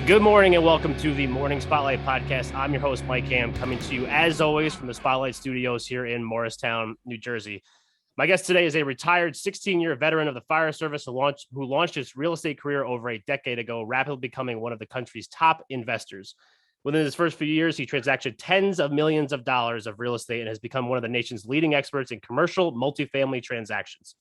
Good morning and welcome to the Morning Spotlight Podcast. I'm your host, Mike Ham, coming to you as always from the Spotlight Studios here in Morristown, New Jersey. My guest today is a retired 16-year veteran of the fire service who launched his real estate career over a decade ago, rapidly becoming one of the country's top investors. Within his first few years, he transacted tens of millions of dollars of real estate and has become one of the nation's leading experts in commercial multifamily transactions.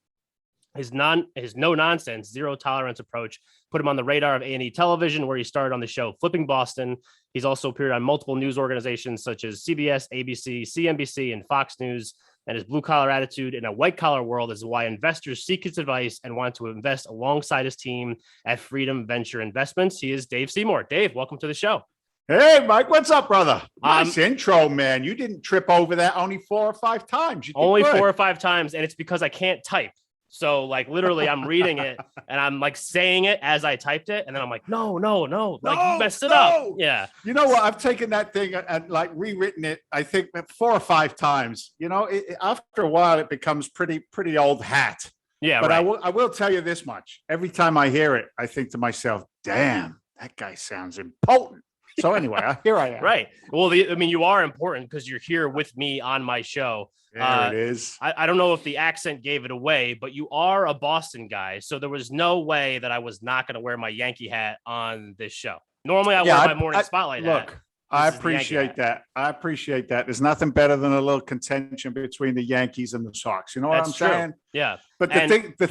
His no-nonsense, zero-tolerance approach put him on the radar of A&E Television, where he starred on the show Flipping Boston. He's also appeared on multiple news organizations such as CBS, ABC, CNBC, and Fox News. And his blue-collar attitude in a white-collar world is why investors seek his advice and want to invest alongside his team at Freedom Venture Investments. He is Dave Seymour. Dave, welcome to the show. Hey, Mike, what's up, brother? Nice intro, man. You didn't trip over that only 4 or 5 times. You did only good. 4 or 5 times, and it's because I can't type. So like literally I'm reading it and I'm like saying it as I typed it. And then I'm like, no, like you messed it up. Yeah. You know what? I've taken that thing and like rewritten it, I think 4 or 5 times. You know, after a while, it becomes pretty old hat. Yeah. But right. I will tell you this much. Every time I hear it, I think to myself, damn, that guy sounds important. So anyway, here I am. Right. Well, you are important because you're here with me on my show. There it is. I don't know if the accent gave it away, but you are a Boston guy. So there was no way that I was not going to wear my Yankee hat on this show. Normally I wear my morning spotlight hat. Look, I appreciate that. I appreciate that. There's nothing better than a little contention between the Yankees and the Sox. You know what I'm saying? Yeah. But the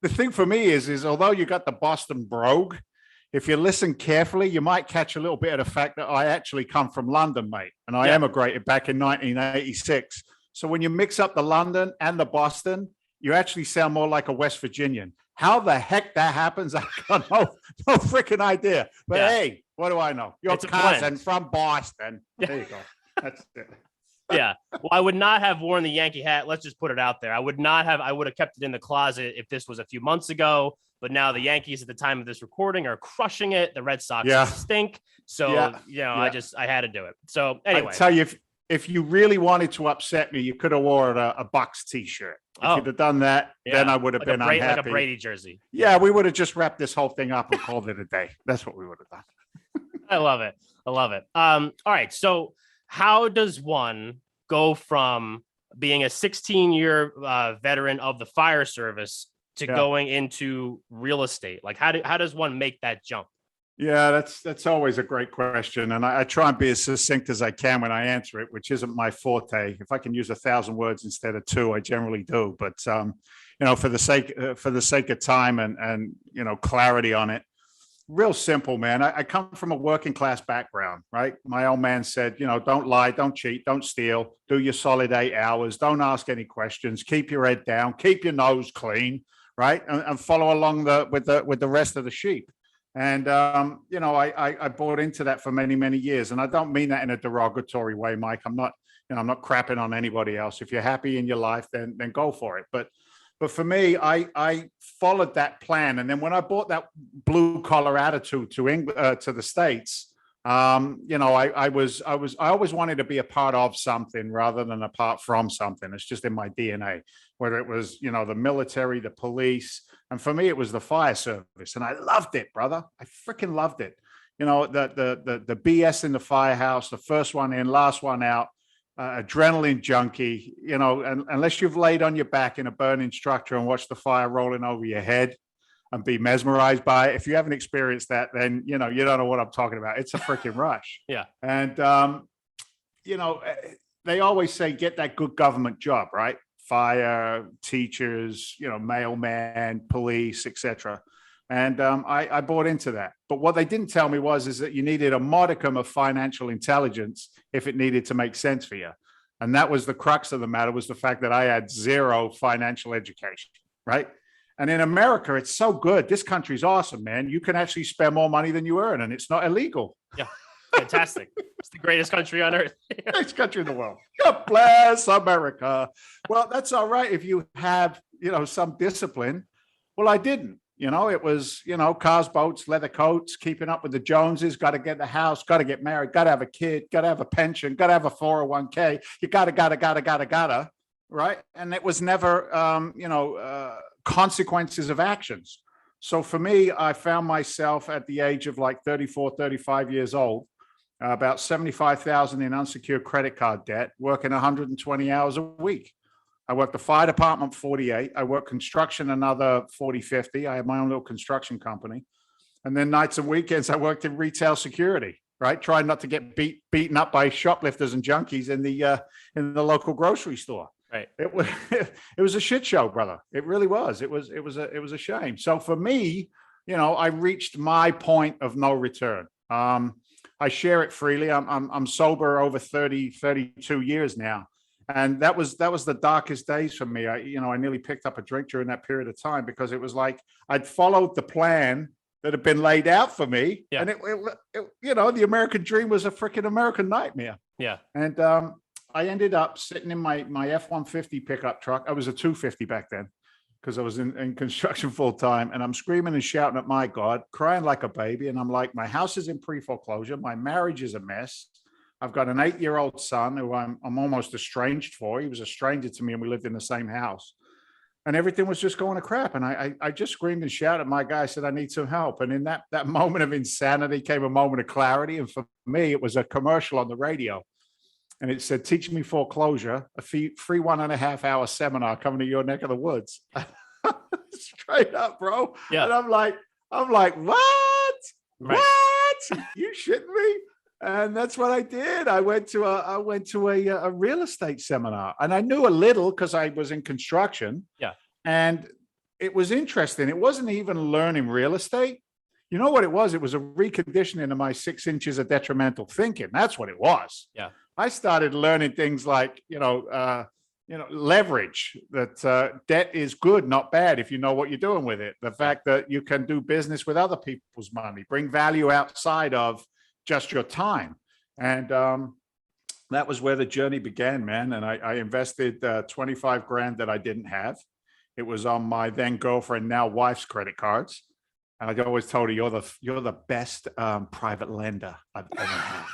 thing for me is although you got the Boston brogue, if you listen carefully, you might catch a little bit of the fact that I actually come from London, mate. And I emigrated back in 1986. So when you mix up the London and the Boston, you actually sound more like a West Virginian. How the heck that happens, I got no freaking idea. But hey, what do I know? Your cousin from Boston. There you go. That's it. Yeah. Well, I would not have worn the Yankee hat. Let's just put it out there. I would have kept it in the closet if this was a few months ago. But now the Yankees at the time of this recording are crushing it. The Red Sox stink. So, I had to do it. So anyway. I tell you, if you really wanted to upset me, you could have worn a Bucks t-shirt. If you'd have done that, then I would have been unhappy. Like a Brady jersey. Yeah, we would have just wrapped this whole thing up and called it a day. That's what we would have done. I love it. All right. So how does one go from being a 16-year veteran of the fire service to going into real estate? Like how does one make that jump? Yeah, that's always a great question. And I try and be as succinct as I can when I answer it, which isn't my forte. If I can use 1,000 words instead of 2, I generally do. But, for the sake of time and clarity on it, real simple, man. I come from a working class background, right? My old man said, don't lie, don't cheat, don't steal, do your solid 8 hours, don't ask any questions, keep your head down, keep your nose clean, right? And follow along with the rest of the sheep. And, I bought into that for many, many years. And I don't mean that in a derogatory way, Mike. I'm not crapping on anybody else. If you're happy in your life, then go for it. But for me, I followed that plan. And then when I bought that blue collar attitude to the States, I always wanted to be a part of something rather than apart from something. It's just in my DNA, whether it was, the military, the police. And for me, it was the fire service. And I loved it, brother. I freaking loved it. The BS in the firehouse, the first one in, last one out, adrenaline junkie, and unless you've laid on your back in a burning structure and watched the fire rolling over your head and be mesmerized by it. If you haven't experienced that, then, you don't know what I'm talking about. It's a freaking rush. Yeah. And, they always say, get that good government job, right? Fire, teachers, mailman, police, etc. And I bought into that. But what they didn't tell me is that you needed a modicum of financial intelligence if it needed to make sense for you. And that was the crux of the matter, was the fact that I had 0 financial education, right? And in America, it's so good. This country's awesome, man. You can actually spend more money than you earn, and it's not illegal. Yeah. Fantastic. It's the greatest country on earth. Greatest country in the world. God bless America. Well, that's all right if you have, some discipline. Well, I didn't. It was, cars, boats, leather coats, keeping up with the Joneses, got to get the house, got to get married, got to have a kid, got to have a pension, got to have a 401k. You gotta, right? And it was never, consequences of actions. So for me, I found myself at the age of like 34, 35 years old, about 75,000 in unsecured credit card debt, working 120 hours a week. I worked the fire department 48. I worked construction another 40, 50. I had my own little construction company. And then nights and weekends, I worked in retail security, right? Trying not to get beaten up by shoplifters and junkies in the local grocery store. Right. It was it was a shit show, brother. It really was. It was a shame. So for me, I reached my point of no return. I share it freely. I'm sober over 32 years now. And that was the darkest days for me. I nearly picked up a drink during that period of time because it was like I'd followed the plan that had been laid out for me. Yeah. And the American dream was a freaking American nightmare. Yeah. And I ended up sitting in my F-150 pickup truck. I was a 250 back then because I was in construction full time. And I'm screaming and shouting at my God, crying like a baby. And I'm like, my house is in pre-foreclosure. My marriage is a mess. I've got an 8-year-old son who I'm almost estranged for. He was a stranger to me and we lived in the same house. And everything was just going to crap. And I just screamed and shouted at my guy, said, I need some help. And in that moment of insanity came a moment of clarity. And for me, it was a commercial on the radio. And it said, teach me foreclosure, a free 1.5-hour seminar coming to your neck of the woods. Straight up, bro. Yeah. And I'm like, what? Right. What? You shitting me? And that's what I did. I went to a real estate seminar, and I knew a little because I was in construction. Yeah. And it was interesting. It wasn't even learning real estate. You know what it was? It was a reconditioning of my 6 inches of detrimental thinking. That's what it was. Yeah. I started learning things like, leverage, that debt is good, not bad, if you know what you're doing with it. The fact that you can do business with other people's money, bring value outside of just your time. And that was where the journey began, man. And I invested 25 grand that I didn't have. It was on my then girlfriend, now wife's credit cards. And I always told her, you're the best private lender I've ever had.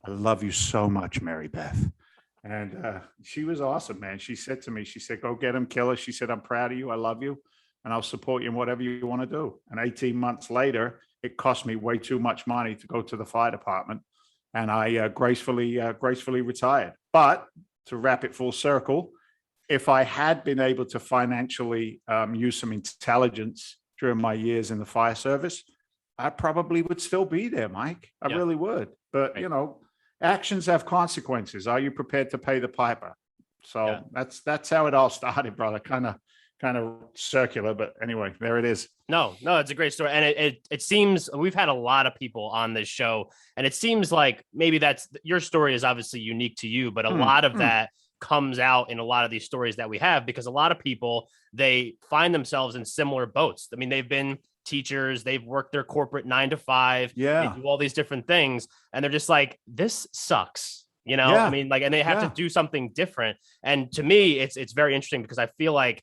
I love you so much, Mary Beth. And she was awesome, man. She said to me, go get him, kill her. She said, I'm proud of you. I love you. And I'll support you in whatever you want to do. And 18 months later, it cost me way too much money to go to the fire department. And I gracefully retired. But to wrap it full circle, if I had been able to financially use some intelligence during my years in the fire service, I probably would still be there, Mike. I really would. But, actions have consequences. Are you prepared to pay the piper? So that's how it all started, brother. Kind of circular, but anyway, there it is. No, it's a great story. And it seems we've had a lot of people on this show, and it seems like maybe your story is obviously unique to you, but a lot of that comes out in a lot of these stories that we have, because a lot of people, they find themselves in similar boats. I mean, they've been teachers, they've worked their corporate 9 to 5, they do all these different things, and they're just like, this sucks. I mean, like, and they have to do something different. And to me, it's very interesting because I feel like,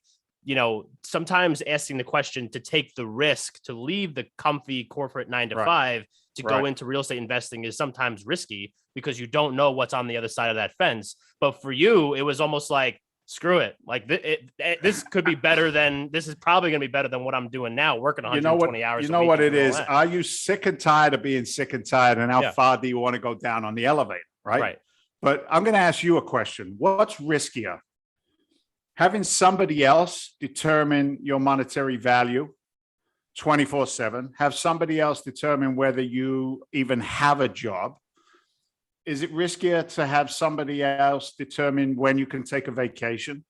sometimes asking the question to take the risk to leave the comfy corporate 9 to 5 to go into real estate investing is sometimes risky because you don't know what's on the other side of that fence. But for you, it was almost like, screw it. Like this could be better than, this is probably going to be better than what I'm doing now, working 120 hours. You know what it is? Are you sick and tired of being sick and tired? And how far do you want to go down on the elevator? Right. But I'm going to ask you a question. What's riskier? Having somebody else determine your monetary value 24/7, have somebody else determine whether you even have a job. Is it riskier to have somebody else determine when you can take a vacation,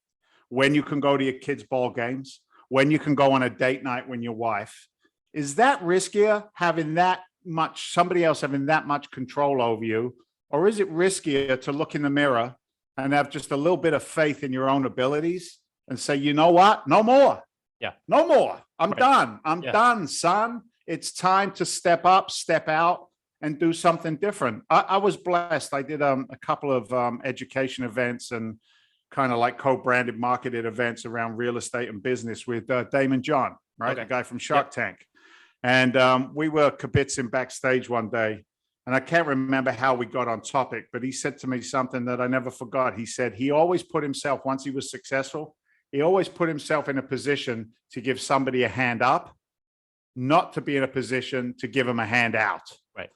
when you can go to your kids' ball games, when you can go on a date night with your wife? Is that riskier, having somebody else having that much control over you? Or is it riskier to look in the mirror and have just a little bit of faith in your own abilities and say, you know what? No more. Yeah. No more. I'm done. I'm done, son. It's time to step up, step out, and do something different. I was blessed. I did a couple of education events and kind of like co-branded marketed events around real estate and business with Damon John, right? The guy from Shark Tank. And we were kibitzing backstage one day. And I can't remember how we got on topic, but he said to me something that I never forgot. He said he always put himself, once he was successful, he always put himself in a position to give somebody a hand up not to be in a position to give them a hand out. Right.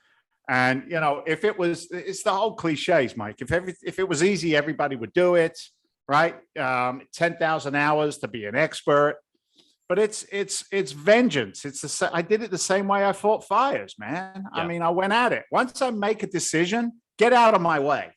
And, if it's the whole cliches, Mike. If it was easy, everybody would do it, right? 10,000 hours to be an expert. But it's vengeance. I did it the same way I fought fires, man. Yeah. I mean, I went at it. Once I make a decision, get out of my way,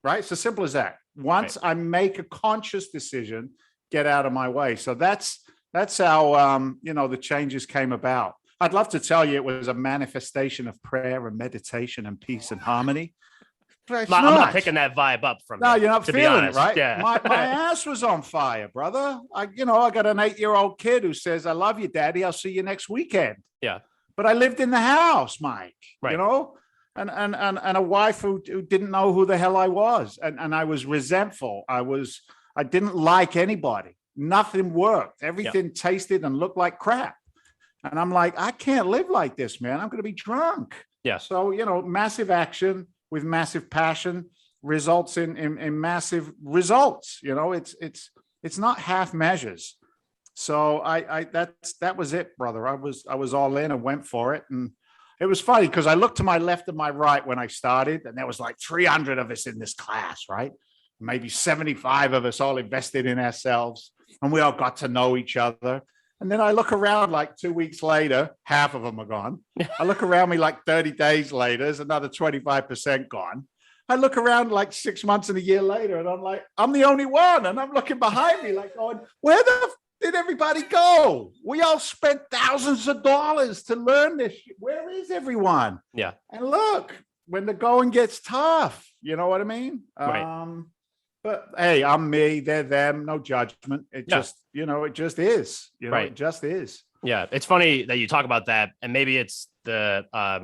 right? It's as simple as that. Once I make a conscious decision, get out of my way. So that's how the changes came about. I'd love to tell you it was a manifestation of prayer and meditation and peace and harmony. I'm not picking that vibe up from you. No, you're not feeling it, right? Yeah. My ass was on fire, brother. I got an 8-year-old kid who says, "I love you, Daddy. I'll see you next weekend." Yeah. But I lived in the house, Mike. Right. And a wife who didn't know who the hell I was, and I was resentful. I didn't like anybody. Nothing worked. Everything tasted and looked like crap. And I'm like, I can't live like this, man. I'm going to be drunk. Yeah. So massive action with massive passion results in massive results. It's not half measures. So that was it, brother. I was all in and went for it. And it was funny because I looked to my left and my right when I started, and there was like 300 of us in this class, right? Maybe 75 of us all invested in ourselves, and we all got to know each other. And then I look around like 2 weeks later, half of them are gone. I look around me like 30 days later, there's another 25% gone. I look around like 6 months and a year later, and I'm like, I'm the only one. And I'm looking behind me like going, where did everybody go? We all spent thousands of dollars to learn this shit. Where is everyone? Yeah. And look, when the going gets tough, you know what I mean? Right. But hey, I'm me, they're them, no judgment. It just is. Right. It just is. Yeah. It's funny that you talk about that. And maybe it's so I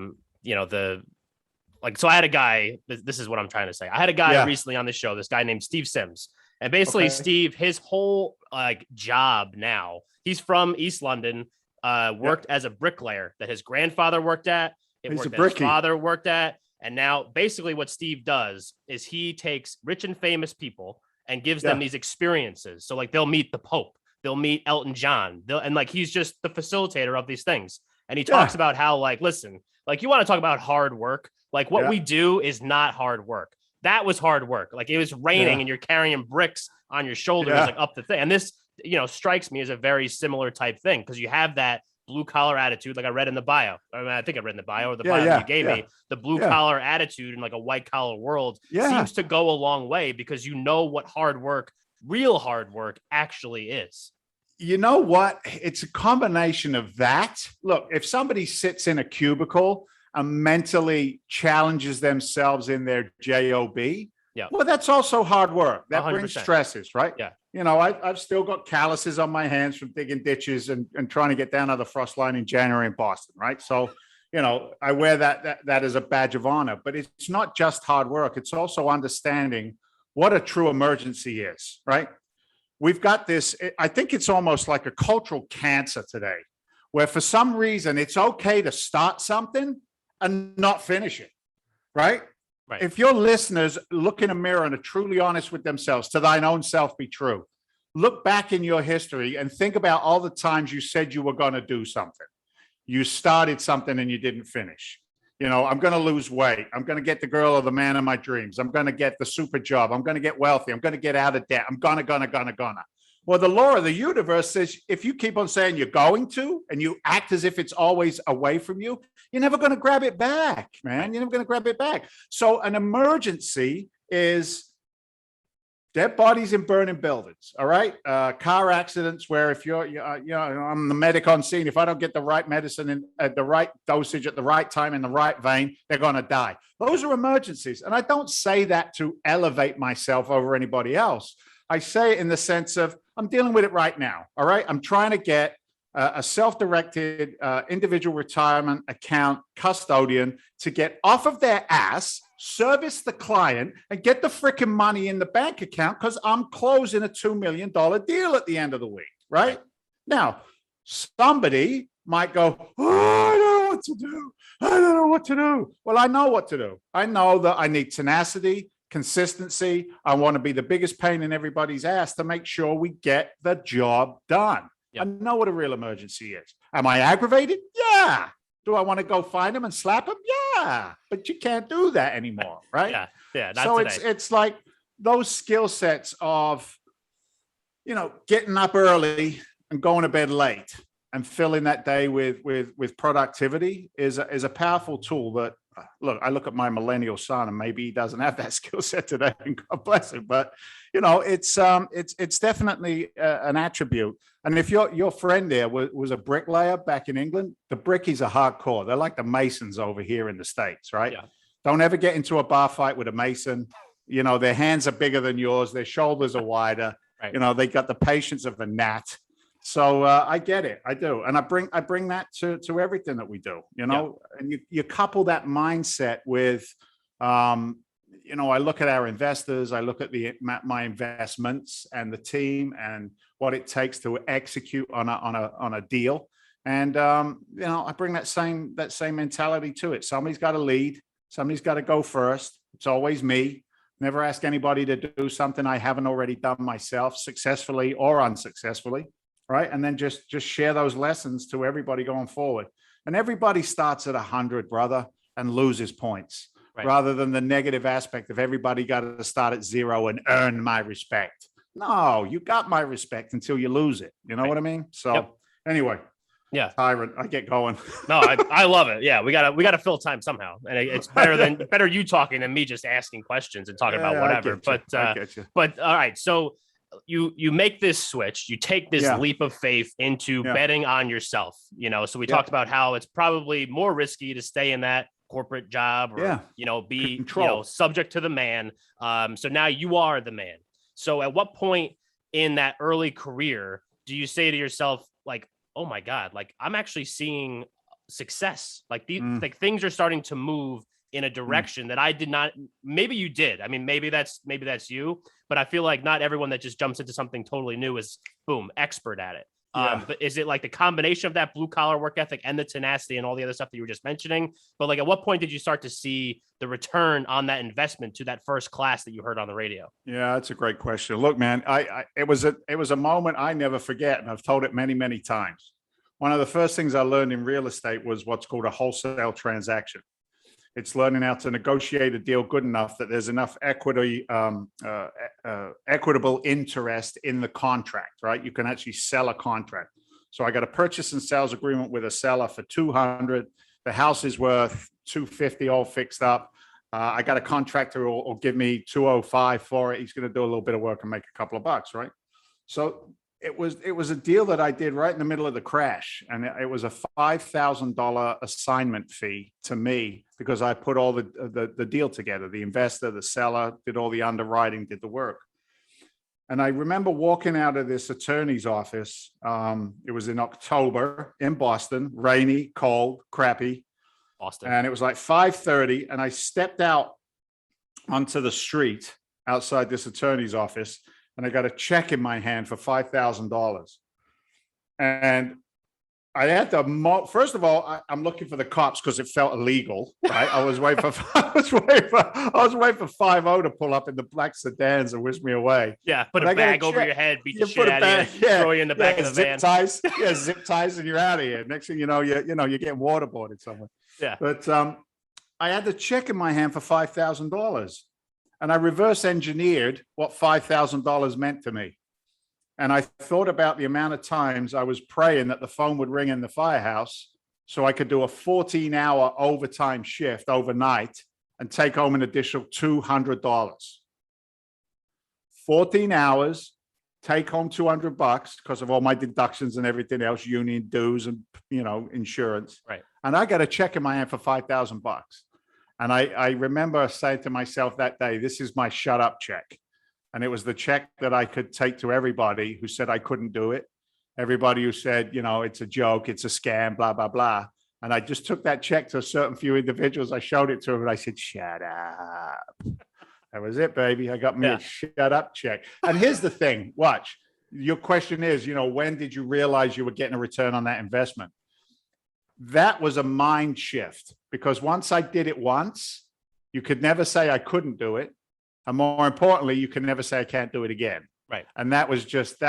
had a guy, this is what I'm trying to say. I had a guy recently on the show, this guy named Steve Sims. And basically Steve, his whole job now, he's from East London, worked as a bricklayer that his grandfather worked at. His father worked at. And now basically what Steve does is he takes rich and famous people and gives them these experiences. So like they'll meet the Pope, they'll meet Elton John, he's just the facilitator of these things. And he talks about how listen, you want to talk about hard work. What we do is not hard work. That was hard work. It was raining and you're carrying bricks on your shoulders, up the thing. And this, strikes me as a very similar type thing because you have that blue collar attitude, like I read in the bio. I think I read in the bio or the bio that you gave me. The blue collar attitude in a white collar world seems to go a long way because what hard work, real hard work actually is. You know what? It's a combination of that. Look, if somebody sits in a cubicle and mentally challenges themselves in their job, well, that's also hard work. That 100%. Brings stresses, right? Yeah. I've still got calluses on my hands from digging ditches and trying to get down to the frost line in January in Boston, right? So, I wear that as a badge of honor. But it's not just hard work. It's also understanding what a true emergency is, right? We've got this, I think it's almost like a cultural cancer today, where for some reason it's okay to start something and not finish it, right? Right. If your listeners look in a mirror and are truly honest with themselves, to thine own self be true. Look back in your history and think about all the times you said you were going to do something. You started something and you didn't finish. I'm going to lose weight. I'm going to get the girl or the man of my dreams. I'm going to get the super job. I'm going to get wealthy. I'm going to get out of debt. I'm gonna. Well, the law of the universe says if you keep on saying you're going to and you act as if it's always away from you, you're never going to grab it back, man. You're never going to grab it back. So an emergency is dead bodies in burning buildings, all right? Car accidents where if I'm the medic on scene, if I don't get the right medicine at the right dosage at the right time in the right vein, they're going to die. Those are emergencies. And I don't say that to elevate myself over anybody else. I say it in the sense of I'm dealing with it right now, all right? I'm trying to get a self-directed individual retirement account custodian to get off of their ass, service the client, and get the freaking money in the bank account because I'm closing a $2 million deal at the end of the week, right? Now, somebody might go, oh, I don't know what to do. I don't know what to do. Well, I know what to do. I know that I need tenacity, consistency. I want to be the biggest pain in everybody's ass to make sure we get the job done. Yep. I know what a real emergency is. Am I aggravated? Yeah. Do I want to go find him and slap him? Yeah. But you can't do that anymore, right? Yeah. Yeah. Not So today. it's like those skill sets of, getting up early and going to bed late and filling that day with productivity is a powerful tool that, look, I look at my millennial son and maybe he doesn't have that skill set today, and God bless him, but it's definitely an attribute. And if your friend there was a bricklayer back in England, the brickies are hardcore. They're like the Masons over here in the States, right? Yeah. Don't ever get into a bar fight with a Mason. Their hands are bigger than yours. Their shoulders are wider. Right. They got the patience of a gnat. So I get it. I do. And I bring that to everything that we do, and you couple that mindset with, I look at our investors, I look at my investments and the team and what it takes to execute on a deal. And, I bring that same mentality to it. Somebody's got to lead. Somebody's got to go first. It's always me. Never ask anybody to do something I haven't already done myself, successfully or unsuccessfully. Right. And then just share those lessons to everybody going forward. And everybody starts at 100, brother, and loses points, rather than the negative aspect of everybody got to start at 0 and earn my respect. No, you got my respect until you lose it. You know what I mean? So anyway. Yeah. Tyrant, I get going. No, I love it. Yeah. We gotta fill time somehow. And it's better you talking than me just asking questions and talking about whatever. But all right. So you make this switch, you take this leap of faith into betting on yourself, so we talked about how it's probably more risky to stay in that corporate job or, be, subject to the man. So now you are the man. So at what point in that early career do you say to yourself, like, oh my God, like I'm actually seeing success, like like things are starting to move in a direction that I did not, maybe you did. I mean, maybe that's you, but I feel like not everyone that just jumps into something totally new is boom, expert at it. But is it like the combination of that blue collar work ethic and the tenacity and all the other stuff that you were just mentioning? But like, at what point did you start to see the return on that investment to that first class that you heard on the radio? Yeah, that's a great question. Look, man, it was a moment I never forget. And I've told it many, many times. One of the first things I learned in real estate was what's called a wholesale transaction. It's learning how to negotiate a deal good enough that there's enough equitable interest in the contract, right? You can actually sell a contract. So I got a purchase and sales agreement with a seller for 200. The house is worth 250, all fixed up. I got a contractor who will give me 205 for it. He's going to do a little bit of work and make a couple of bucks, right? So it was a deal that I did right in the middle of the crash, and it was a $5,000 assignment fee to me because I put all the deal together. The investor, the seller, did all the underwriting, did the work. And I remember walking out of this attorney's office. It was in October in Boston, rainy, cold, crappy. Boston. And it was like 5:30, and I stepped out onto the street outside this attorney's office, and I got a check in my hand for $5,000. And I had to, first of all, I'm looking for the cops because it felt illegal, right? I was waiting for 5-0 to pull up in the black sedans and whisk me away. Yeah, put a bag over your head, beat the shit out of you, throw you in the back of the van. Zip ties, and you're out of here. Next thing you know, you're getting waterboarded somewhere. Yeah. But I had the check in my hand for $5,000. And I reverse engineered what $5,000 meant to me. And I thought about the amount of times I was praying that the phone would ring in the firehouse so I could do a 14-hour overtime shift overnight and take home an additional $200. 14 hours, take home $200 because of all my deductions and everything else, union dues and, insurance. Right. And I got a check in my hand for $5,000. And I remember saying to myself that day, this is my shut up check. And it was the check that I could take to everybody who said I couldn't do it. Everybody who said, it's a joke, it's a scam, blah, blah, blah. And I just took that check to a certain few individuals. I showed it to them and I said, shut up. That was it, baby. I got me a shut up check. And here's the thing, watch. Your question is, when did you realize you were getting a return on that investment? That was a mind shift, because once I did it once, you could never say I couldn't do it. And more importantly, you can never say I can't do it again. Right. And that was just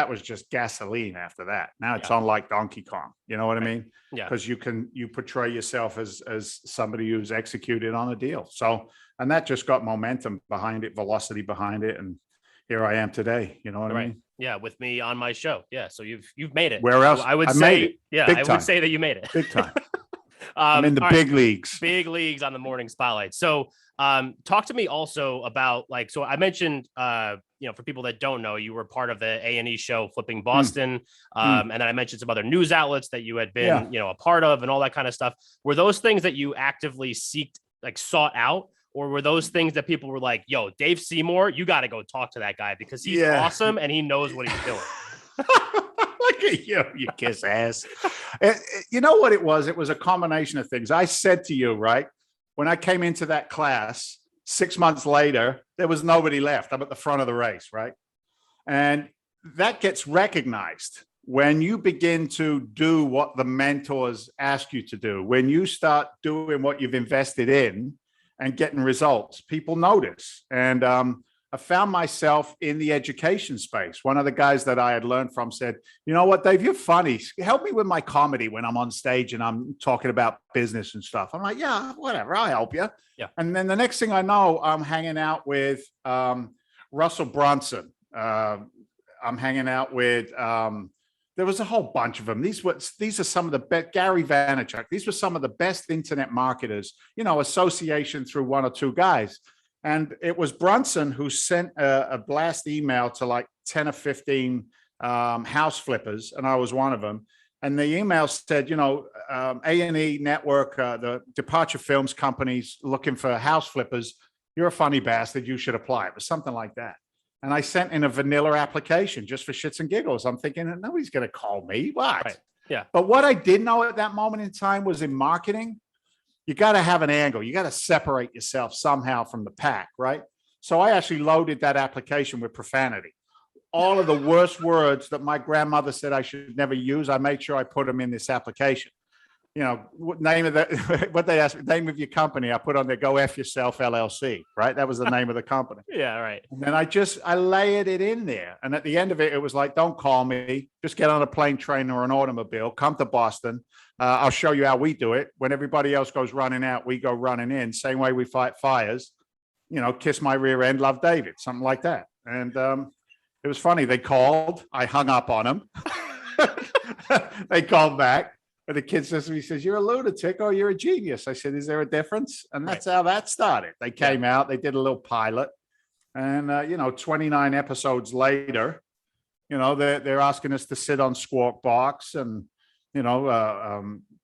gasoline after that. Now it's on like Donkey Kong. You know what I mean? Yeah. Because you portray yourself as somebody who's executed on a deal. So, and that just got momentum behind it, velocity behind it. And here I am today. You know what I mean? Yeah. With me on my show. Yeah. So you've made it. Where else? I would say, made it. Yeah, Big I time. would say that you made it. Big time. I'm in the big leagues. Big leagues on the morning spotlight. So talk to me also about so I mentioned, for people that don't know, you were part of the A&E show Flipping Boston. And then I mentioned some other news outlets that you had been, a part of and all that kind of stuff. Were those things that you actively sought out? Or were those things that people were like, yo, Dave Seymour, you got to go talk to that guy because he's awesome and he knows what he's doing. Look at you kiss ass. You know what it was? It was a combination of things. I said to you, right, when I came into that class 6 months later, there was nobody left. I'm at the front of the race, right? And that gets recognized when you begin to do what the mentors ask you to do. When you start doing what you've invested in and getting results, people notice. And I found myself in the education space. One of the guys that I had learned from said, you know what, Dave, you're funny. Help me with my comedy when I'm on stage and I'm talking about business and stuff. I'm like, yeah, whatever, I'll help you. Yeah. And then the next thing I know, I'm hanging out with Russell Brunson. I'm hanging out with, there was a whole bunch of them. These are some of the best, Gary Vaynerchuk. These were some of the best internet marketers, association through one or two guys. And it was Brunson who sent a blast email to like 10 or 15 house flippers, and I was one of them. And the email said, A&E Network, the Departure Films company's looking for house flippers. You're a funny bastard. You should apply. It was something like that. And I sent in a vanilla application just for shits and giggles. I'm thinking, nobody's going to call me. What? Right. Yeah. But what I did know at that moment in time was in marketing, you got to have an angle. You got to separate yourself somehow from the pack, right? So I actually loaded that application with profanity. All of the worst words that my grandmother said I should never use, I made sure I put them in this application. Name of what they asked, name of your company, I put on there, Go F Yourself LLC, right? That was the name of the company. Yeah, right. And then I layered it in there. And at the end of it, it was like, don't call me. Just get on a plane, train, or an automobile. Come to Boston. I'll show you how we do it. When everybody else goes running out, we go running in. Same way we fight fires. Kiss my rear end, love David, something like that. And it was funny. They called. I hung up on them. They called back. And the kid says to me, he says, you're a lunatic or you're a genius. I said, is there a difference? And that's how that started. They came out, they did a little pilot. And, 29 episodes later, they're asking us to sit on Squawk Box and,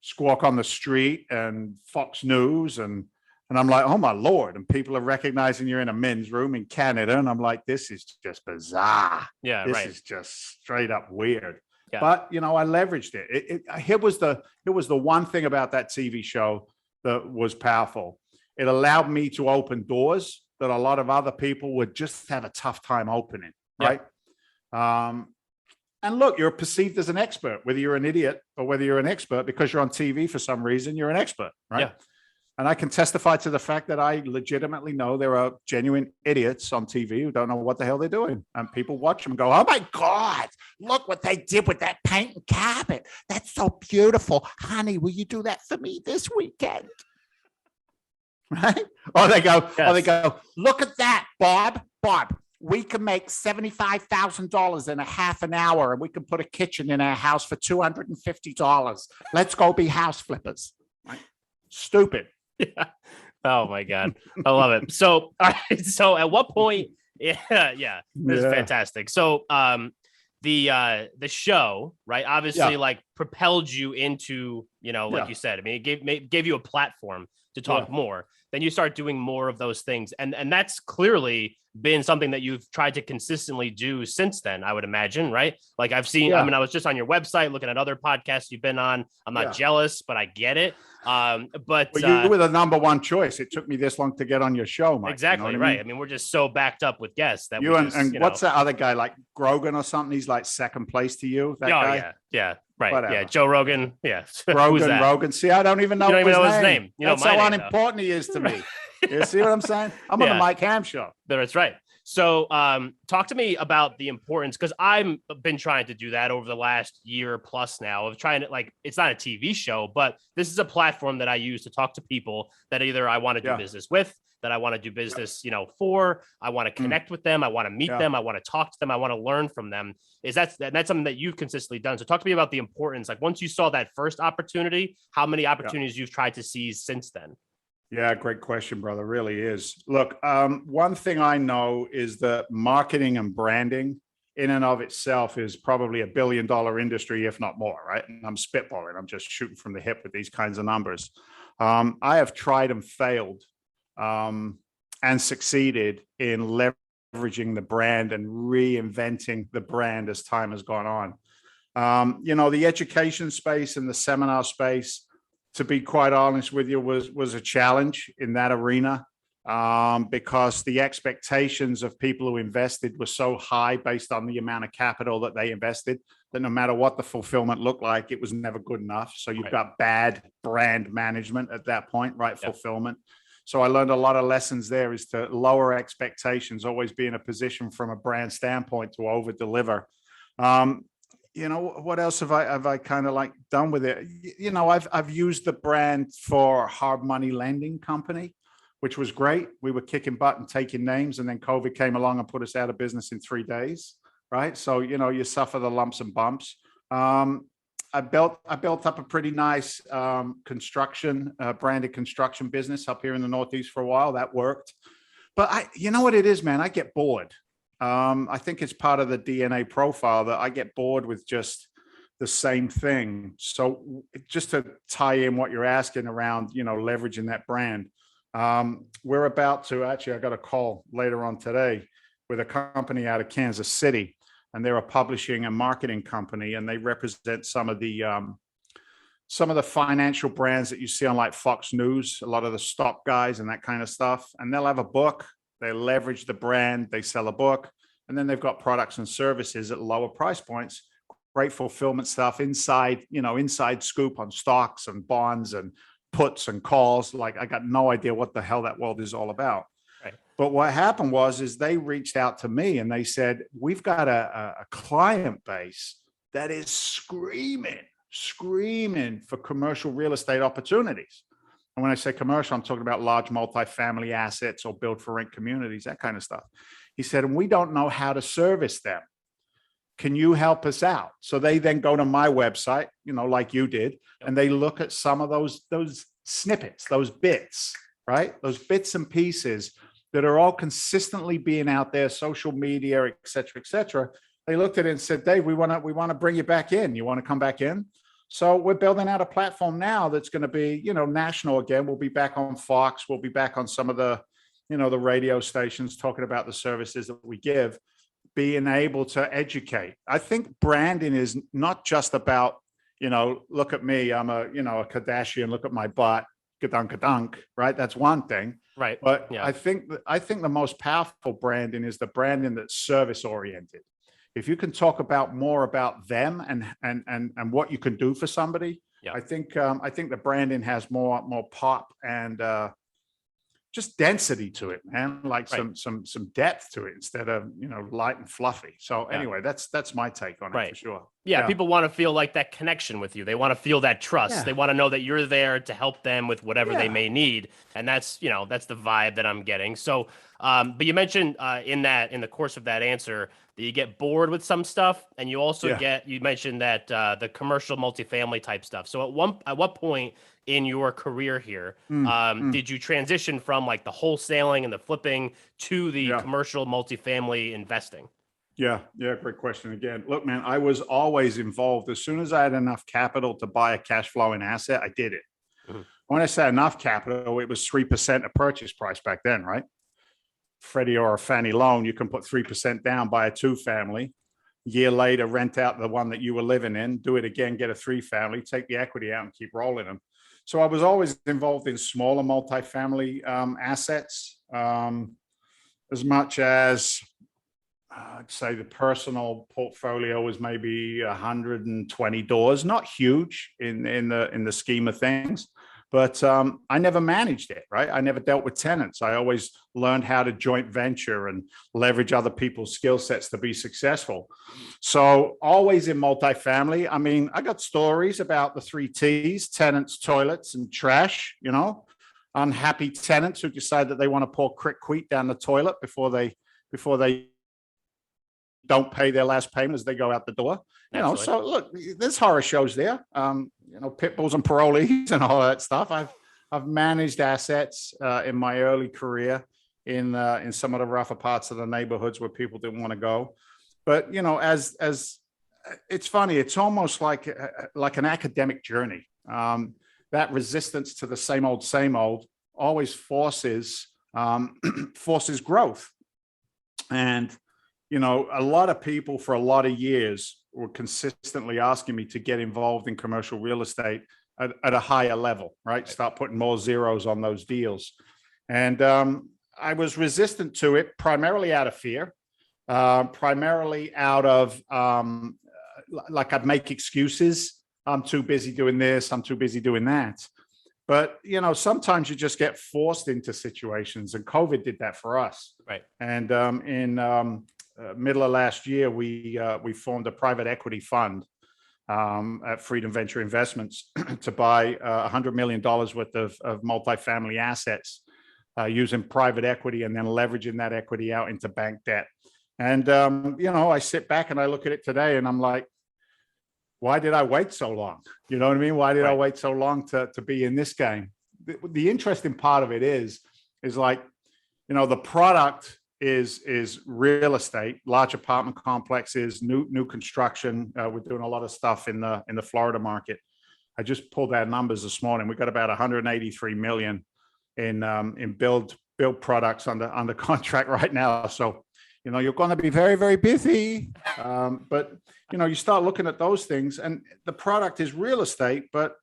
Squawk on the Street and Fox News. And I'm like, oh, my Lord. And people are recognizing you're in a men's room in Canada. And I'm like, this is just bizarre. Yeah, this is just straight up weird. Yeah. But, I leveraged it. It was the one thing about that TV show that was powerful. It allowed me to open doors that a lot of other people would just have a tough time opening, right? And look, you're perceived as an expert, whether you're an idiot or whether you're an expert because you're on TV for some reason, you're an expert, right? Yeah. And I can testify to the fact that I legitimately know there are genuine idiots on TV who don't know what the hell they're doing. And people watch them and go, oh my God, look what they did with that paint and carpet. That's so beautiful. Honey, will you do that for me this weekend? Right? Or they go, look at that, Bob, we can make $75,000 in a half an hour and we can put a kitchen in our house for $250. Let's go be house flippers. Right? Stupid. Yeah. Oh my God. I love it. So, all right. So at what point? This is fantastic. So, the show, right, obviously propelled you into, like you said, I mean, it gave you a platform to talk more. Then you start doing more of those things. And that's clearly been something that you've tried to consistently do since then, I would imagine, right? Like I've seen, I was just on your website looking at other podcasts you've been on. I'm not jealous, but I get it. But you were the number one choice. It took me this long to get on your show, Mike. Exactly, right. I mean, we're just so backed up with guests that you and what's that other guy, like Grogan or something? He's like second place to you. That guy? Yeah. Right. Whatever. Yeah. Joe Rogan. Yeah. Rogan. See, I don't even know, you don't even know his name. That's how unimportant he is to me. You see what I'm saying? I'm on the Mike Ham show. That's right. So talk to me about the importance, because I've been trying to do that over the last year plus now, of trying to, like, it's not a TV show, but this is a platform that I use to talk to people that either I want to do business with, that I want to do business, for, I want to connect with them, I want to meet them, I want to talk to them, I want to learn from them. That's something that you've consistently done. So talk to me about the importance. Like, once you saw that first opportunity, how many opportunities you've tried to seize since then? Yeah, great question, brother. Really is. Look, one thing I know is that marketing and branding in and of itself is probably $1 billion industry, if not more, right? And I'm spitballing. I'm just shooting from the hip with these kinds of numbers. I have tried and failed and succeeded in leveraging the brand and reinventing the brand as time has gone on. The education space and the seminar space, to be quite honest with you, was a challenge in that arena, because the expectations of people who invested were so high based on the amount of capital that they invested, that no matter what the fulfillment looked like, it was never good enough. So you've got bad brand management at that point, right? Fulfillment. So I learned a lot of lessons there, is to lower expectations, always be in a position from a brand standpoint to over deliver. What else have I kind of like done with it? I've used the brand for hard money lending company, which was great. We were kicking butt and taking names, and then COVID came along and put us out of business in 3 days. Right. So, you suffer the lumps and bumps. I built up a pretty nice branded construction business up here in the Northeast for a while. That worked. But you know what it is, man? I get bored. I think it's part of the DNA profile that I get bored with just the same thing. So just to tie in what you're asking around, leveraging that brand, we're about to I got a call later on today with a company out of Kansas City, and they're a publishing and marketing company, and they represent some of the financial brands that you see on like Fox News, a lot of the stock guys and that kind of stuff. And they'll have a book. They leverage the brand, they sell a book, and then they've got products and services at lower price points, great fulfillment stuff, inside scoop on stocks and bonds and puts and calls. Like, I got no idea what the hell that world is all about. Right. But what happened is they reached out to me and they said, we've got a client base that is screaming for commercial real estate opportunities. And when I say commercial, I'm talking about large multifamily assets or build for rent communities, that kind of stuff. He said, and we don't know how to service them. Can you help us out? So they then go to my website, like you did, and they look at some of those snippets, those bits, right? Those bits and pieces that are all consistently being out there, social media, et cetera, et cetera. They looked at it and said, Dave, we want to bring you back in. You want to come back in? So we're building out a platform now that's going to be, national again. We'll be back on Fox. We'll be back on some of the, the radio stations talking about the services that we give, being able to educate. I think branding is not just about, look at me, I'm a Kardashian, look at my butt, kadunk, right? That's one thing. Right. But yeah. I think the most powerful branding is the branding that's service oriented. If you can talk about more about them and what you can do for somebody, I think the branding has more pop and just density to it, man. Like some depth to it instead of light and fluffy. So anyway, that's my take on it for sure. Yeah, people want to feel like that connection with you. They want to feel that trust. Yeah. They want to know that you're there to help them with whatever they may need, and that's the vibe that I'm getting. So, but you mentioned in the course of that answer that you get bored with some stuff, and you also you mentioned that the commercial multifamily type stuff. So at what point in your career here did you transition from like the wholesaling and the flipping to the commercial multifamily investing? Yeah, great question again. Look, man, I was always involved. As soon as I had enough capital to buy a cash flowing asset, I did it. Mm-hmm. When I say enough capital, it was 3% of purchase price back then, right? Freddie or a Fannie loan, you can put 3% down, buy a 2-family. Year later, rent out the one that you were living in, do it again, get a 3-family, take the equity out and keep rolling them. So I was always involved in smaller multifamily assets, as much as I'd say the personal portfolio was maybe 120 doors, not huge in the scheme of things, but I never managed it, right? I never dealt with tenants. I always learned how to joint venture and leverage other people's skill sets to be successful. So always in multifamily. I mean, I got stories about the 3 T's: tenants, toilets, and trash, unhappy tenants who decide that they want to pour Crick down the toilet before they don't pay their last payment as they go out the door. So look, there's horror shows there. Pit bulls and parolees and all that stuff. I've managed assets in my early career in some of the rougher parts of the neighborhoods where people didn't want to go. But as it's funny, it's almost like an academic journey. That resistance to the same old always forces growth. And a lot of people for a lot of years were consistently asking me to get involved in commercial real estate at a higher level, right? Start putting more zeros on those deals. And I was resistant to it primarily out of fear, primarily out of like I'd make excuses. I'm too busy doing this. I'm too busy doing that. But, sometimes you just get forced into situations, and COVID did that for us. Right. And in middle of last year, we formed a private equity fund at Freedom Venture Investments to buy $100 million worth of multifamily assets using private equity and then leveraging that equity out into bank debt. And, I sit back and I look at it today and I'm like, why did I wait so long? You know what I mean? Why did I wait so long to be in this game? The interesting part of it is like, the product is real estate, large apartment complexes, new construction. We're doing a lot of stuff in the Florida market. I just pulled our numbers this morning. We got about 183 million in build products under contract right now. So, you're going to be very, very busy. But, you start looking at those things, and the product is real estate. But,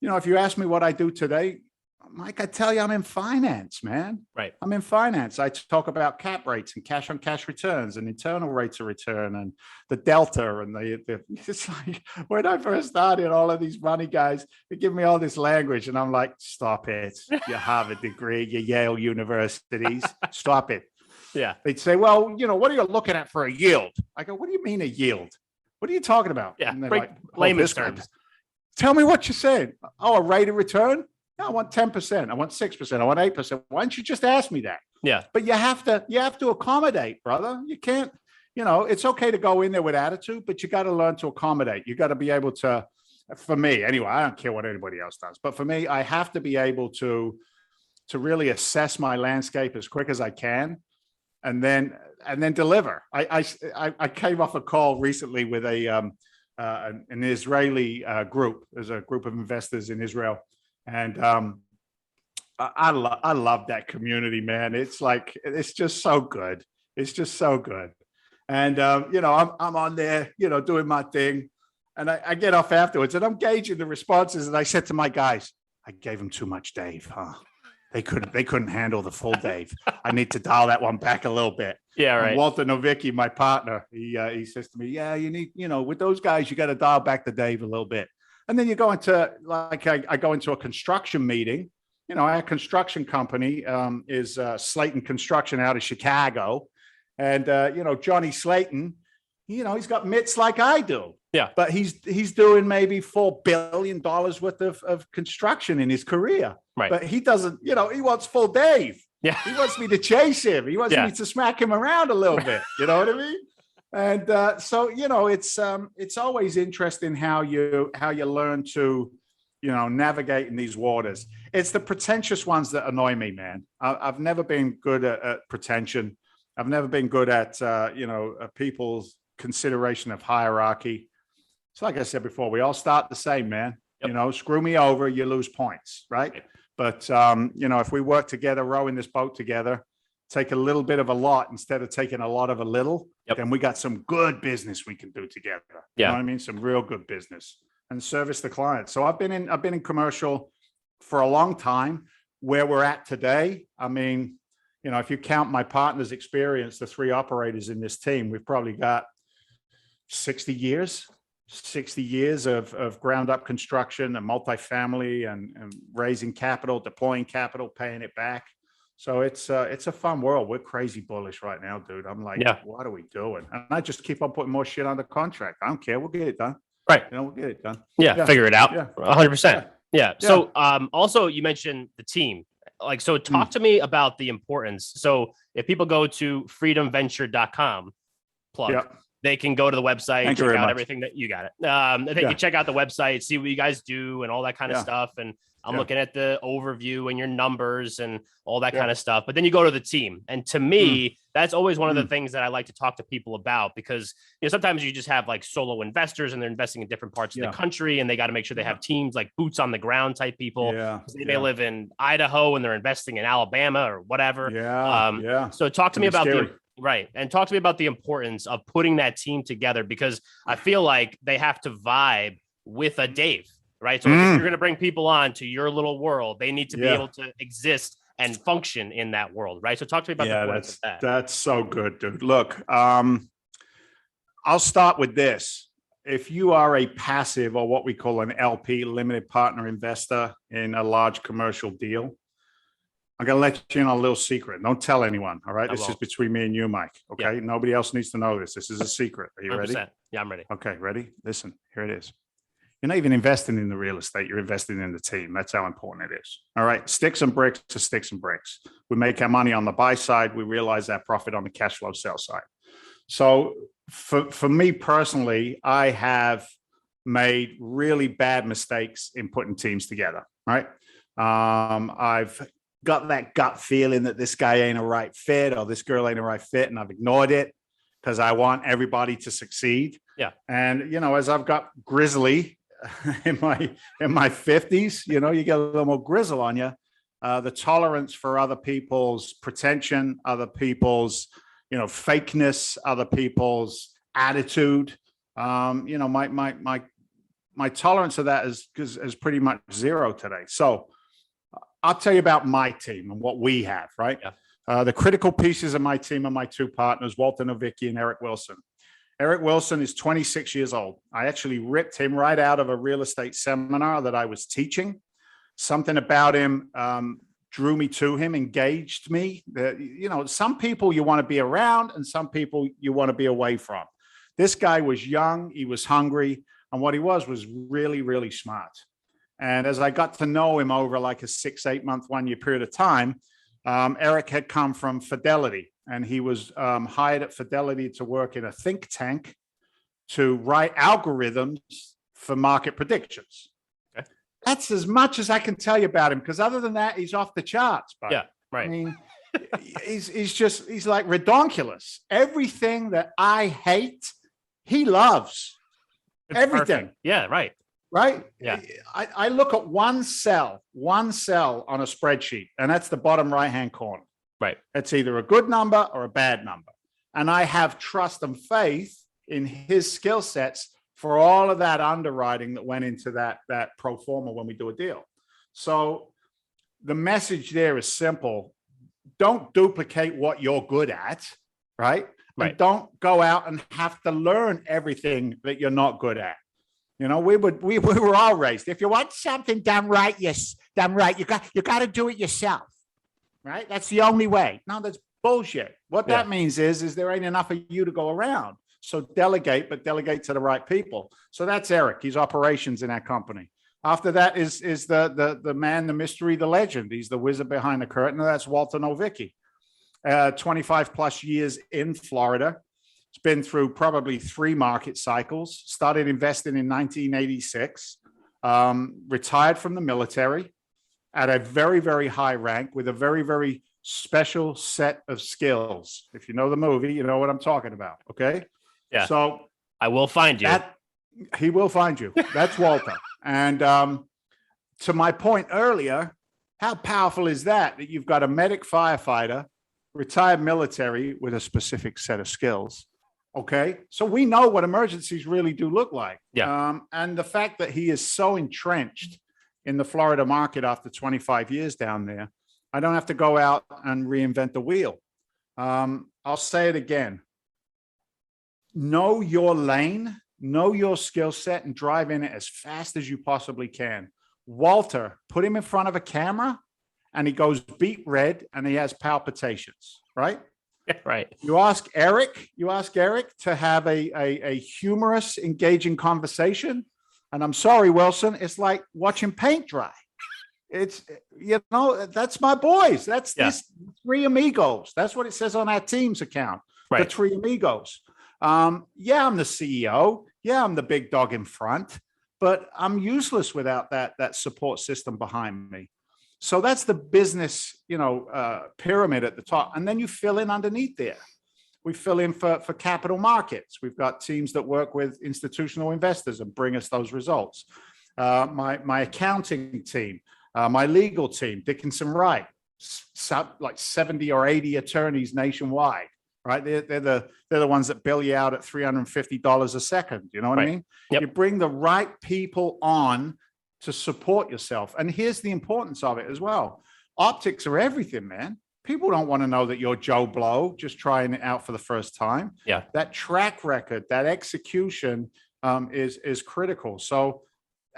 if you ask me what I do today, Mike, I tell you, I'm in finance, man. Right. I'm in finance. I talk about cap rates and cash on cash returns and internal rates of return and the delta and it's like when I first started, all of these money guys, they give me all this language and I'm like, stop it. Your Harvard degree, your Yale universities, stop it. Yeah. They'd say, well, what are you looking at for a yield? I go, what do you mean a yield? What are you talking about? Yeah. And they're like, layman's terms. Tell me what you're saying. Oh, a rate of return? No, I want 10%. I want 6%. I want 8%. Why don't you just ask me that? Yeah. But you have to accommodate, brother. You can't, it's okay to go in there with attitude, but you got to learn to accommodate. You got to be able to, for me, anyway, I don't care what anybody else does, but for me, I have to be able to really assess my landscape as quick as I can and then deliver. I came off a call recently with an Israeli group. There's a group of investors in Israel. And I love that community, man. It's like, it's just so good. It's just so good. And, I'm on there, doing my thing. And I get off afterwards and I'm gauging the responses. And I said to my guys, I gave them too much Dave, huh? They couldn't handle the full Dave. I need to dial that one back a little bit. Yeah, right. And Walter Novicki, my partner, he says to me, yeah, you need, with those guys, you got to dial back the Dave a little bit. And then you go into, like, I go into a construction meeting. Our construction company is Slayton Construction out of Chicago. And, Johnny Slayton, he's got mitts like I do. Yeah. But he's doing maybe $4 billion worth of construction in his career. Right. But he doesn't, he wants full Dave. Yeah. He wants me to chase him. He wants me to smack him around a little bit. You know what I mean? And so, it's always interesting how you learn to, navigate in these waters. It's the pretentious ones that annoy me, man. I've never been good at pretension. I've never been good at, people's consideration of hierarchy. It's like I said before, we all start the same, man. Yep. Screw me over, you lose points, right? But, if we work together, rowing this boat together, take a little bit of a lot instead of taking a lot of a little, then we got some good business we can do together. Yeah. You know what I mean? Some real good business and service the client. So I've been in commercial for a long time. Where we're at today, I mean, if you count my partner's experience, the 3 operators in this team, we've probably got 60 years 60 years of ground up construction and multifamily and raising capital, deploying capital, paying it back. So it's a fun world. We're crazy bullish right now, dude. I'm like, what are we doing? And I just keep on putting more shit under contract. I don't care. We'll get it done. Right. We'll get it done. Yeah. Figure it out. 100%. Yeah. So also you mentioned the team. Like, so talk to me about the importance. So if people go to freedomventure.com, they can go to the website, check out everything that you got it. They can check out the website, see what you guys do and all that kind of stuff. And I'm looking at the overview and your numbers and all that kind of stuff. But then you go to the team. And to me, that's always one of the things that I like to talk to people about, because sometimes you just have like solo investors and they're investing in different parts of the country, and they got to make sure they have teams like boots on the ground type people. They live in Idaho and they're investing in Alabama or whatever. So talk to me about and talk to me about the importance of putting that team together, because I feel like they have to vibe with a Dave. Right. So if you're going to bring people on to your little world, they need to be able to exist and function in that world. Right. So talk to me about the importance of that. That's so good, dude. Look, I'll start with this. If you are a passive, or what we call an LP, limited partner investor in a large commercial deal, I'm going to let you in on a little secret. Don't tell anyone. All right. This is between me and you, Mike. Okay. Nobody else needs to know this. This is a secret. Are you 100%. Ready? Yeah, I'm ready. Okay. Ready? Listen, here it is. You're not even investing in the real estate. You're investing in the team. That's how important it is. All right. Sticks and bricks to sticks and bricks. We make our money on the buy side. We realize that profit on the cash flow sell side. So for me personally, I have made really bad mistakes in putting teams together. Right. I've got that gut feeling that this guy ain't a right fit, or this girl ain't a right fit, and I've ignored it because I want everybody to succeed. Yeah. And, as I've got grizzly in my 50s, you get a little more grizzle on you. The tolerance for other people's pretension, other people's, fakeness, other people's attitude. My tolerance of that is pretty much zero today. So I'll tell you about my team and what we have, right? Yeah. The critical pieces of my team are my two partners, Walter Novicki and Eric Wilson. Eric Wilson is 26 years old. I actually ripped him right out of a real estate seminar that I was teaching. Something about him drew me to him, engaged me. Some people you want to be around and some people you want to be away from. This guy was young, he was hungry, and what he was really, really smart. And as I got to know him over like a 6-8 month, 1 year period of time, Eric had come from Fidelity, and he was hired at Fidelity to work in a think tank to write algorithms for market predictions. Okay. That's as much as I can tell you about him, because other than that, he's off the charts. Buddy. Yeah, right. I mean, he's like redonkulous. Everything that I hate, he loves. It's everything. Perfect. Yeah, right. Right? Yeah. I look at one cell on a spreadsheet, and that's the bottom right-hand corner. Right. It's either a good number or a bad number. And I have trust and faith in his skill sets for all of that underwriting that went into that pro forma when we do a deal. So the message there is simple. Don't duplicate what you're good at, right? And don't go out and have to learn everything that you're not good at. We were all raised. If you want something done right, you got to do it yourself, right? That's the only way. No, that's bullshit. What that means is there ain't enough of you to go around. So delegate, but delegate to the right people. So that's Eric. He's operations in our company. After that is the man, the mystery, the legend. He's the wizard behind the curtain. That's Walter Novicki. 25 plus years in Florida. It's been through probably 3 market cycles, started investing in 1986, retired from the military at a very, very high rank with a very, very special set of skills. If you know the movie, you know what I'm talking about. Okay. Yeah. So I will find you. He will find you. That's Walter. And to my point earlier, how powerful is that you've got a medic firefighter, retired military with a specific set of skills. Okay. So we know what emergencies really do look like. Yeah. And the fact that he is so entrenched in the Florida market after 25 years down there, I don't have to go out and reinvent the wheel. I'll say it again. Know your lane, know your skill set and drive in it as fast as you possibly can. Walter, put him in front of a camera and he goes beet red and he has palpitations, right? Right. You ask Eric to have a humorous, engaging conversation. And I'm sorry, Wilson, it's like watching paint dry. It's, that's my boys. That's these three amigos. That's what it says on our team's account. Right. The three amigos. I'm the CEO. Yeah, I'm the big dog in front, but I'm useless without that support system behind me. So that's the business, pyramid at the top. And then you fill in underneath there. We fill in for capital markets. We've got teams that work with institutional investors and bring us those results. My accounting team, my legal team, Dickinson Wright, like 70 or 80 attorneys nationwide, right? They're the ones that bill you out at $350 a second. You know what I mean? Yep. You bring the right people on to support yourself. And here's the importance of it as well. Optics are everything, man. People don't want to know that you're Joe Blow, just trying it out for the first time. Yeah. That track record, that execution is critical. So,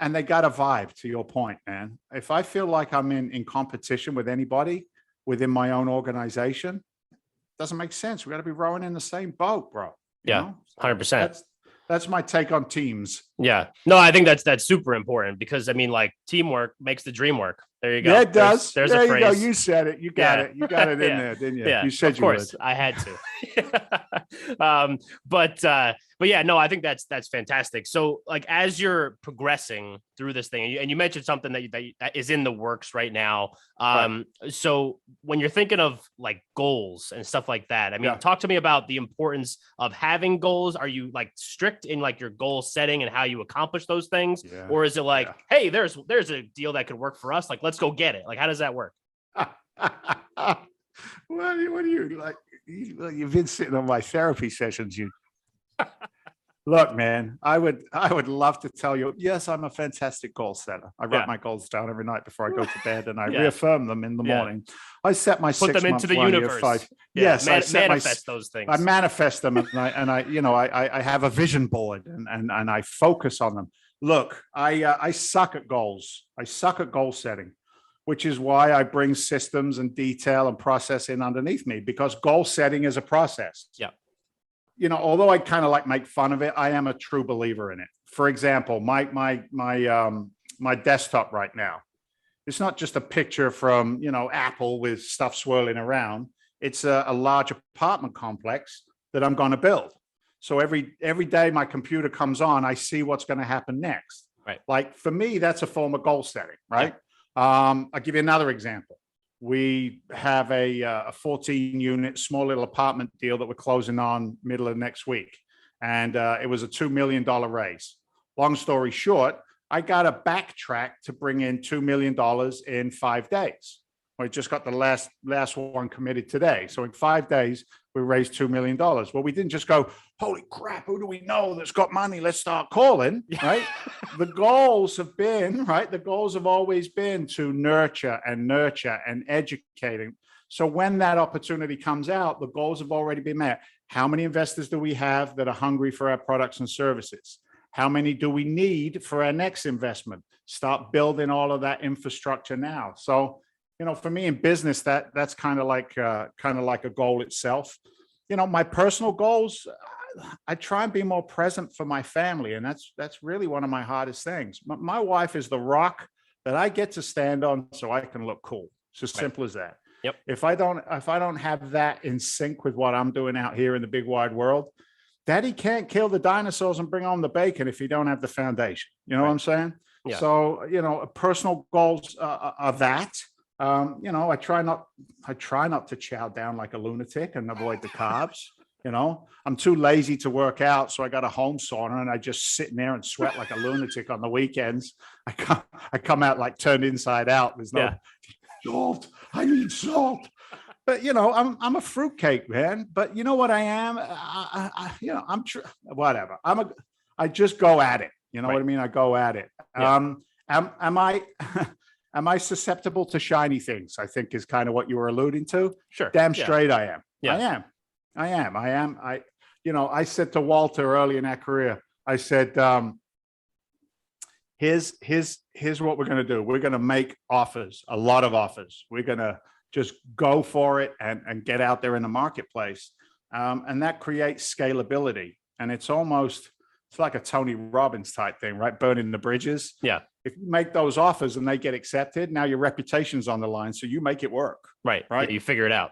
and they got a vibe, to your point, man. If I feel like I'm in competition with anybody within my own organization, it doesn't make sense. We got to be rowing in the same boat, bro. Yeah, 100%. That's my take on teams. Yeah. No, I think that's super important because like teamwork makes the dream work. There you go. Yeah, it does. There's a phrase. You go. You said it. You got it. You got it in there, didn't you? Yeah. You said of course. I had to. But yeah, no, I think that's fantastic. So like as you're progressing through this thing, and you mentioned something that is in the works right now. Right. So when you're thinking of like goals and stuff like that, talk to me about the importance of having goals. Are you like strict in like your goal setting and how you accomplish those things? Yeah. Or is it like, hey, there's a deal that could work for us. Like, let's go get it. Like, how does that work? What do you like? You've been sitting on my therapy sessions. Look, man, I would love to tell you, yes, I'm a fantastic goal setter. I write my goals down every night before I go to bed and I reaffirm them in the morning. I set my put them into the universe. Yes, I manifest those things. I manifest them and I have a vision board and I focus on them. Look, I suck at goals. I suck at goal setting, which is why I bring systems and detail and process in underneath me, because goal setting is a process. Yeah. Although I kind of like make fun of it, I am a true believer in it. For example, my desktop right now, it's not just a picture from, Apple with stuff swirling around. It's a large apartment complex that I'm going to build. So every day my computer comes on, I see what's going to happen next. Right. Like for me, that's a form of goal setting, right? Yeah. I'll give you another example. We have a 14 unit, small little apartment deal that we're closing on middle of next week. And it was a $2 million raise. Long story short, I got to backtrack to bring in $2 million in 5 days. We just got the last one committed today. So in 5 days, we raised $2 million. Well, we didn't just go, holy crap, who do we know that's got money? Let's start calling, right? The goals have been, right? The goals have always been to nurture and educating. So when that opportunity comes out, the goals have already been met. How many investors do we have that are hungry for our products and services? How many do we need for our next investment? Start building all of that infrastructure now. So, for me in business, that's kind of like a goal itself. My personal goals, I try and be more present for my family, and that's really one of my hardest things. My wife is the rock that I get to stand on so I can look cool. It's as simple as that. Yep. If I don't have that in sync with what I'm doing out here in the big wide world, Daddy can't kill the dinosaurs and bring home the bacon if you don't have the foundation. You know what I'm saying? Yeah. So, personal goals are that. I try not to chow down like a lunatic and avoid the carbs. I'm too lazy to work out. So I got a home sauna and I just sit in there and sweat like a lunatic on the weekends. I come out like turned inside out. There's no salt. I need salt. But, I'm a fruitcake, man. But you know what I am? Whatever. I just go at it. You know what I mean? I go at it. Yeah. Am I susceptible to shiny things? I think is kind of what you were alluding to. Sure. Damn straight I am. Yeah. I am. I said to Walter early in our career, I said, here's what we're going to do. We're going to make offers, a lot of offers. We're going to just go for it and get out there in the marketplace. And that creates scalability. And it's like a Tony Robbins type thing, right? Burning the bridges. Yeah. If you make those offers and they get accepted, now your reputation's on the line. So you make it work. Right. Right. Yeah, you figure it out.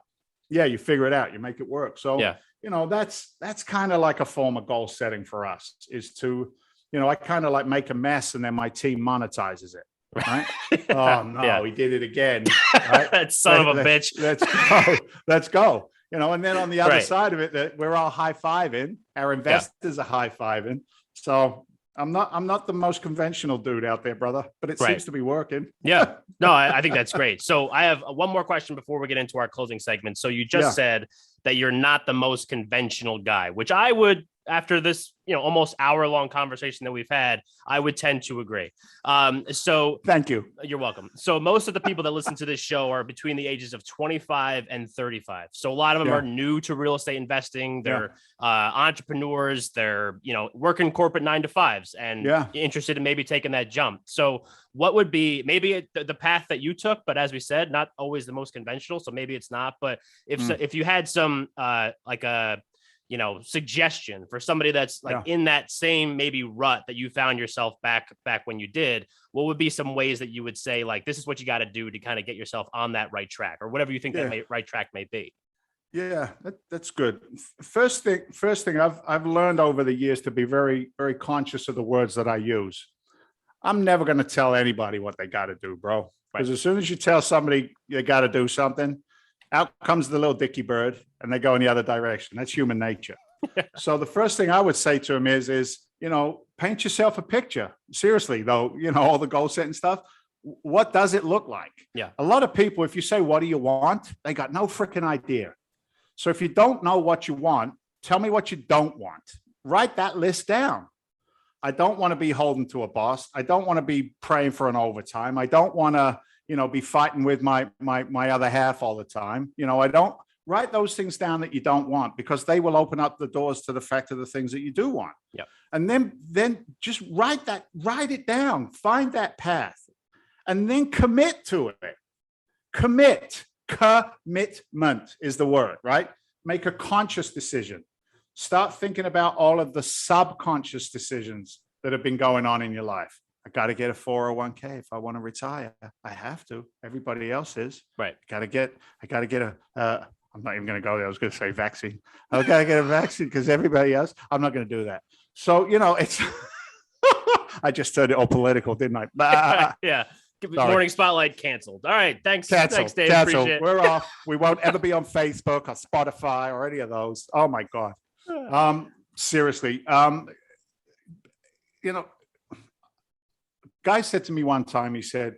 Yeah. You figure it out. You make it work. So, yeah. That's kind of like a form of goal setting for us, is to, I kind of like make a mess and then my team monetizes it. Right. Oh no, yeah. we did it again. Right? That son of a bitch. Let's go. Let's go. And then on the other side of it, that we're all high-fiving, our investors are high-fiving. So I'm not the most conventional dude out there, brother, but it seems to be working. Yeah. No, I think that's great. So I have one more question before we get into our closing segment. So you just said that you're not the most conventional guy, which I would, after this, almost hour-long conversation that we've had, I would tend to agree. So thank you. You're welcome. So most of the people that listen to this show are between the ages of 25 and 35. So a lot of them are new to real estate investing. They're entrepreneurs. They're, working corporate 9-to-5s and interested in maybe taking that jump. So what would be maybe the path that you took, but as we said, not always the most conventional. So maybe it's not, but if you had some suggestion for somebody that's like in that same maybe rut that you found yourself back when you did, what would be some ways that you would say, like, this is what you got to do to kind of get yourself on that right track, or whatever you think that right track may be? Yeah, that's good. First thing I've learned over the years to be very, very conscious of the words that I use. I'm never going to tell anybody what they got to do, bro. Because as soon as you tell somebody you got to do something, out comes the little dicky bird and they go in the other direction. That's human nature. So the first thing I would say to him is, paint yourself a picture. Seriously, though, all the goal setting stuff. What does it look like? Yeah. A lot of people, if you say, what do you want? They got no freaking idea. So if you don't know what you want, tell me what you don't want. Write that list down. I don't want to be holding to a boss. I don't want to be praying for an overtime. I don't want to, be fighting with my other half all the time. I don't write those things down that you don't want, because they will open up the doors to the fact of the things that you do want. Yeah. And then just write it down, find that path, and then commit to it. Commitment is the word, right? Make a conscious decision. Start thinking about all of the subconscious decisions that have been going on in your life. I got to get a 401k if I want to retire. I have to. Everybody else is. Right. I got to get I'm not even going to go there. I was going to say vaccine. I got to get a vaccine because everybody else, I'm not going to do that. So, it's, I just turned it all political, didn't I? Yeah. Morning Spotlight canceled. All right. Thanks. Cancel. Thanks, Dave. Cancel. Appreciate it. We're off. We won't ever be on Facebook or Spotify or any of those. Oh my God. Seriously. Guy said to me one time, he said,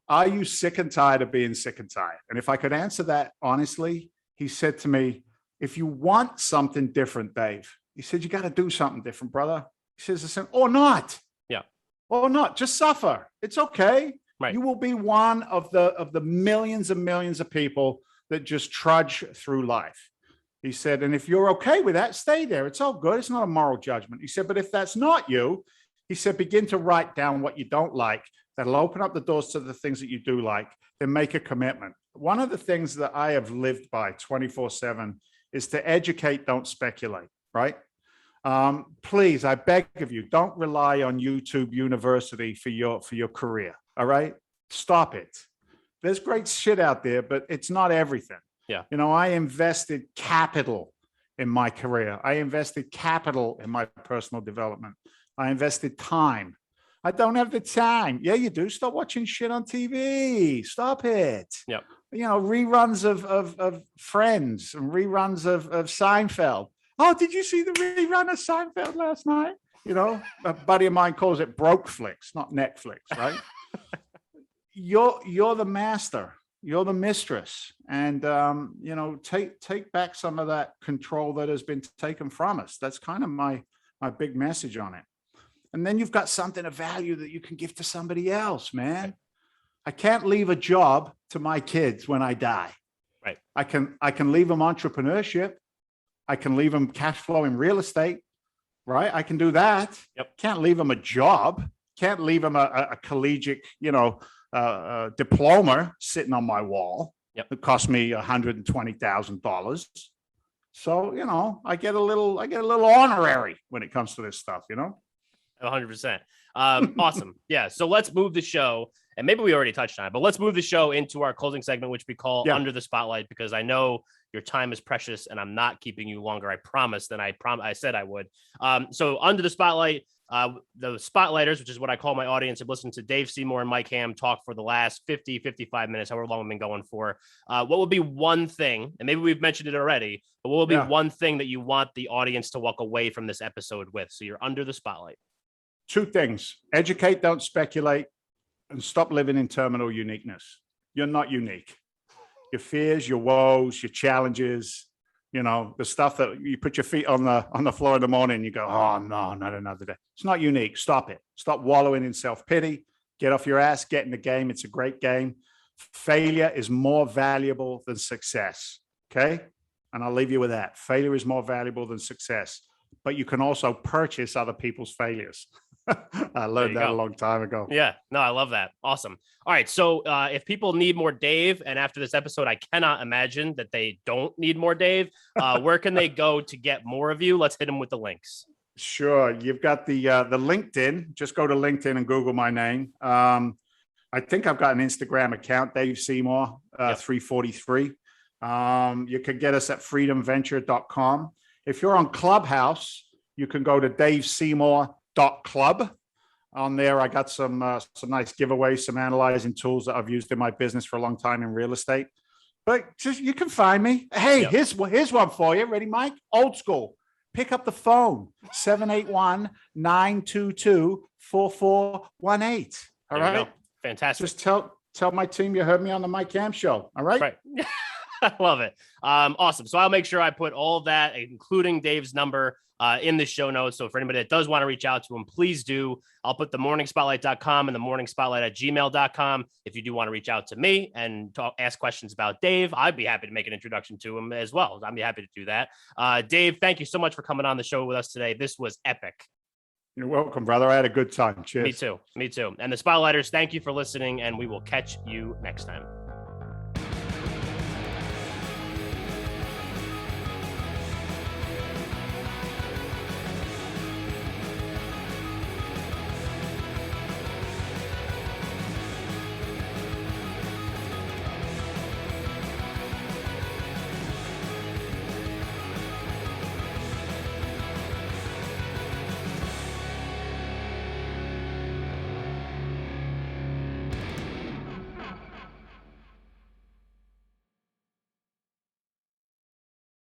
are you sick and tired of being sick and tired? And if I could answer that honestly, he said to me, if you want something different, Dave, he said, you got to do something different, brother. He says, or not. Yeah. Or not. Just suffer. It's okay. Right. You will be one of the millions and millions of people that just trudge through life. He said, and if you're okay with that, stay there. It's all good. It's not a moral judgment. He said, but if that's not you, he said, begin to write down what you don't like. That'll open up the doors to the things that you do like. Then make a commitment. One of the things that I have lived by 24/7 is to educate, don't speculate, right? Please, I beg of you, don't rely on YouTube University for your career, all right? Stop it. There's great shit out there, but it's not everything. Yeah. I invested capital in my career. I invested capital in my personal development. I invested time. I don't have the time. Yeah, you do. Stop watching shit on TV. Stop it. Yep. Reruns of Friends and reruns of Seinfeld. Oh, did you see the rerun of Seinfeld last night? A buddy of mine calls it broke flicks, not Netflix, right? You're the master. You're the mistress. And, take back some of that control that has been taken from us. That's kind of my big message on it. And then you've got something of value that you can give to somebody else, man. I can't leave a job to my kids when I die. Right. I can leave them entrepreneurship. I can leave them cash flow in real estate. right? I can do that. Yep. Can't leave them a job. Can't leave them a collegiate, diploma sitting on my wall. Yep. It cost me $120,000. So, I get a little honorary when it comes to this stuff, 100%. Awesome. Yeah. So let's move the show, and maybe we already touched on it, but let's move the show into our closing segment, which we call Under the Spotlight, because I know your time is precious and I'm not keeping you longer. I promise than I said I would. So Under the Spotlight, the spotlighters, which is what I call my audience, have listened to Dave Seymour and Mike Hamm talk for the last 55 minutes, however long we've been going for. What would be one thing, and maybe we've mentioned it already, but what would be one thing that you want the audience to walk away from this episode with? So you're under the spotlight. Two things: educate, don't speculate, and stop living in terminal uniqueness. You're not unique. Your fears, your woes, your challenges, the stuff that you put your feet on the floor in the morning and you go, oh no, not another day. It's not unique. Stop it. Stop wallowing in self-pity. Get off your ass, get in the game. It's a great game. Failure is more valuable than success. Okay. And I'll leave you with that. Failure is more valuable than success, but you can also purchase other people's failures. I learned that a long time ago. Yeah, no, I love that. Awesome. All right. So if people need more Dave, and after this episode, I cannot imagine that they don't need more Dave, where can they go to get more of you? Let's hit them with the links. Sure. You've got the LinkedIn. Just go to LinkedIn and Google my name. I think I've got an Instagram account, Dave Seymour, 343. You could get us at freedomventure.com. If you're on Clubhouse, you can go to daveseymour.club. On there, I got some nice giveaways, some analyzing tools that I've used in my business for a long time in real estate. But just you can find me. Hey, here's one for you. Ready, Mike? Old school. Pick up the phone, 781-922-4418. All right. Fantastic. Just tell my team you heard me on the Mike Hamm show. All right. Right. I love it. Awesome. So I'll make sure I put all of that, including Dave's number, in the show notes. So for anybody that does want to reach out to him, please do. I'll put the morningspotlight.com and the morningspotlight@gmail.com. If you do want to reach out to me and ask questions about Dave, I'd be happy to make an introduction to him as well. I'd be happy to do that. Dave, thank you so much for coming on the show with us today. This was epic. You're welcome, brother. I had a good time. Cheers. Me too. And the Spotlighters, thank you for listening, and we will catch you next time.